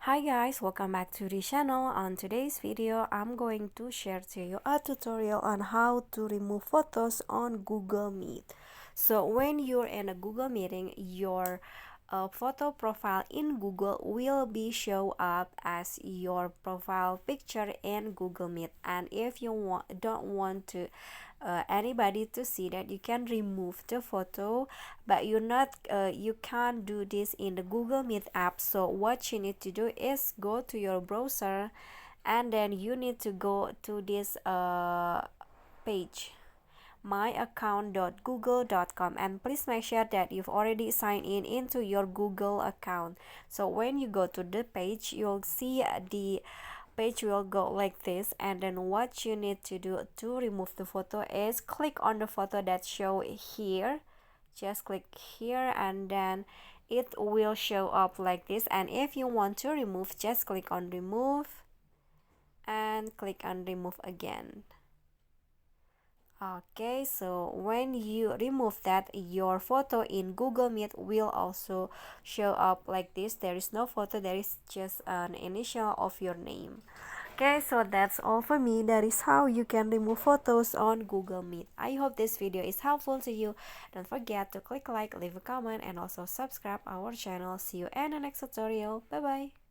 Hi guys, welcome back to the channel. On today's video, I'm going to share to you a tutorial on how to remove photos on Google Meet. So when you're in a Google meeting, your photo profile in Google will be show up as your profile picture in Google Meet. And if you don't want to anybody to see that, you can remove the photo, but you can't do this in the Google Meet app. So what you need to do is go to your browser, and then you need to go to this page, myaccount.google.com, and please make sure that you've already signed in into your Google account. So when you go to the page, you'll see the page will go like this, and then what you need to do to remove the photo is click on the photo that show here. Just click here, and then it will show up like this. And if you want to remove, just click on remove and click on remove again. Okay, so when you remove that, your photo in Google Meet will also show up like this. There is no photo, there is just an initial of your name. Okay, so that's all for me. That is how you can remove photos on Google Meet. I hope this video is helpful to you. Don't forget to click like, leave a comment, and also subscribe our channel. See you in the next tutorial. Bye bye.